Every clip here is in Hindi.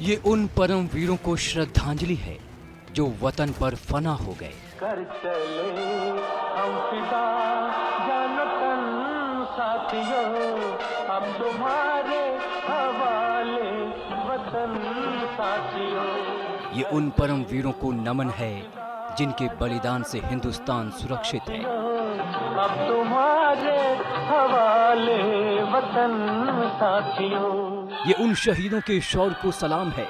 ये उन परम वीरों को श्रद्धांजलि है जो वतन पर फना हो गए। कर चले हम फिदा जानतन साथियों, अब तुम्हारे हवाले वतन साथियों। ये उन परम वीरों को नमन है जिनके बलिदान से हिंदुस्तान सुरक्षित है। अब तुम्हारे हवाले वतन साथियों। ये उन शहीदों के शौर्य को सलाम है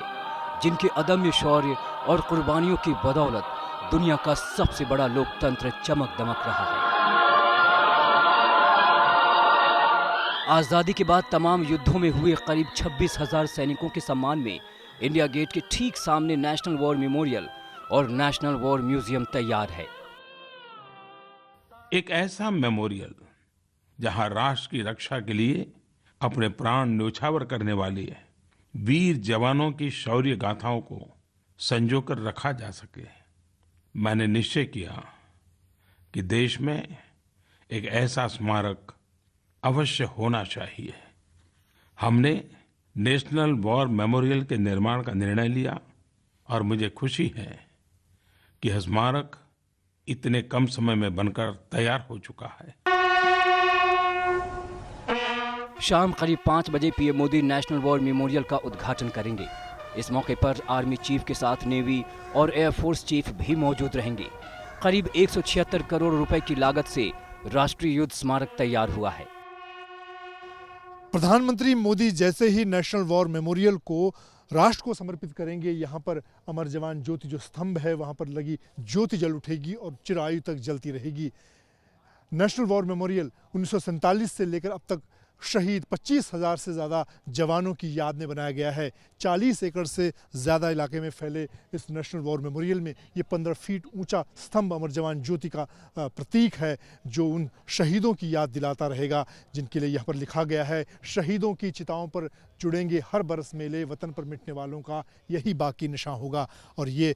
जिनके अदम्य शौर्य और कुर्बानियों की बदौलत दुनिया का सबसे बड़ा लोकतंत्र चमक दमक रहा है। आजादी के बाद तमाम युद्धों में हुए करीब 26,000 सैनिकों के सम्मान में इंडिया गेट के ठीक सामने नेशनल वॉर मेमोरियल और नेशनल वॉर म्यूजियम तैयार है। एक ऐसा मेमोरियल जहां राष्ट्र की रक्षा के लिए अपने प्राण न्योछावर करने वाले वीर जवानों की शौर्य गाथाओं को संजोकर रखा जा सके। मैंने निश्चय किया कि देश में एक ऐसा स्मारक अवश्य होना चाहिए। हमने नेशनल वॉर मेमोरियल के निर्माण का निर्णय लिया और मुझे खुशी है कि यह स्मारक इतने कम समय में बनकर तैयार हो चुका है। शाम करीब 5 बजे PM Modi national war memorial का उद्घाटन करेंगे। इस मौके पर आर्मी चीफ के साथ नेवी और एयरफोर्स चीफ भी मौजूद रहेंगे। करीब 176 करोड़ रुपए की लागत से राष्ट्रीय युद्ध स्मारक तैयार हुआ है। प्रधानमंत्री मोदी जैसे ही नेशनल वॉर मेमोरियल को राष्ट्र को समर्पित करेंगे, यहाँ पर अमर जवान ज्योति जो स्तंभ है वहाँ पर लगी ज्योति जल उठेगी और चिरायु तक जलती रहेगी। नेशनल वॉर मेमोरियल 1947 से लेकर अब तक शहीद 25,000 से ज़्यादा जवानों की याद में बनाया गया है। 40 एकड़ से ज़्यादा इलाके में फैले इस नेशनल वॉर मेमोरियल में ये 15 फीट ऊंचा स्तंभ अमर जवान ज्योति का प्रतीक है जो उन शहीदों की याद दिलाता रहेगा जिनके लिए यहाँ पर लिखा गया है, शहीदों की चिताओं पर जुड़ेंगे हर बरस मेले, वतन पर मिटने वालों का यही बाकी निशान होगा। और ये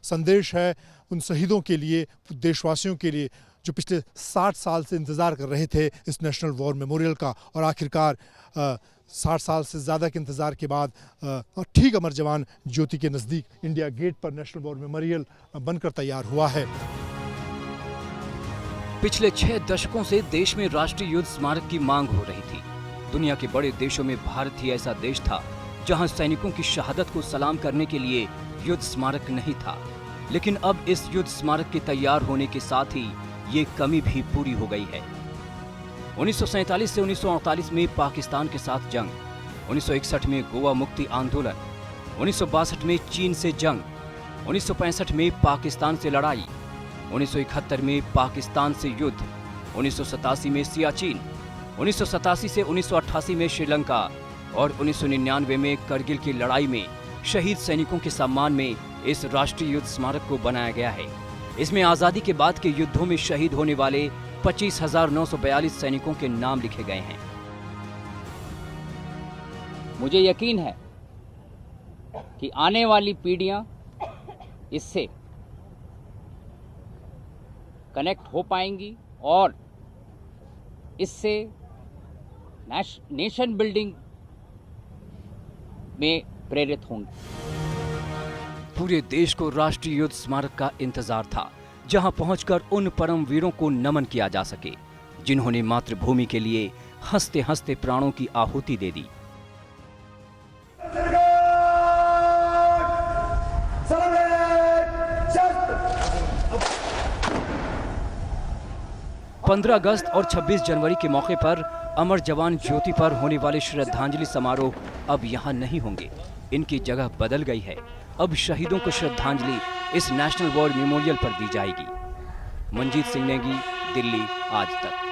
संदेश है उन शहीदों के लिए, देशवासियों के लिए जो पिछले 60 साल से इंतज़ार कर रहे थे इस नेशनल वॉर मेमोरियल का, और आखिरकार 60 साल से ज़्यादा के इंतज़ार के बाद ठीक अमर जवान ज्योति के नज़दीक इंडिया गेट पर नेशनल वॉर मेमोरियल बनकर तैयार हुआ है। पिछले 6 दशकों से देश में राष्ट्रीय युद्ध स्मारक की मांग हो रही थी। दुनिया के बड़े देशों में भारत ही ऐसा देश था जहां सैनिकों की शहादत को सलाम करने के लिए युद्ध स्मारक नहीं था। लेकिन अब इस युद्ध स्मारक के तैयार होने के साथ ही ये कमी भी पूरी हो गई है। 1947 से 1948 में पाकिस्तान के साथ जंग, 1961 में गोवा मुक्ति आंदोलन, 1962 में चीन से जंग, 1965 में पाकिस्तान से लड़ाई, 1971 में पाकिस्तान से युद्ध, 1987 में सियाचिन, 1987 से 1988 में श्रीलंका और 1999 में करगिल की लड़ाई में शहीद सैनिकों के सम्मान में इस राष्ट्रीय युद्ध स्मारक को बनाया गया है। इसमें आजादी के बाद के युद्धों में शहीद होने वाले 25,942 सैनिकों के नाम लिखे गए हैं। मुझे यकीन है कि आने वाली पीढ़ियां इससे कनेक्ट हो पाएंगी और इससे नेशन बिल्डिंग में प्रेरित होंगी। पूरे देश को राष्ट्रीय युद्ध स्मारक का इंतजार था जहां पहुंचकर उन परम वीरों को नमन किया जा सके जिन्होंने मातृभूमि के लिए हंसते हंसते प्राणों की आहुति दे दी। 15 अगस्त और 26 जनवरी के मौके पर अमर जवान ज्योति पर होने वाले श्रद्धांजलि समारोह अब यहाँ नहीं होंगे। इनकी जगह बदल गई है। अब शहीदों को श्रद्धांजलि इस नेशनल वॉर मेमोरियल पर दी जाएगी। मंजीत सिंह नेगी, दिल्ली आज तक।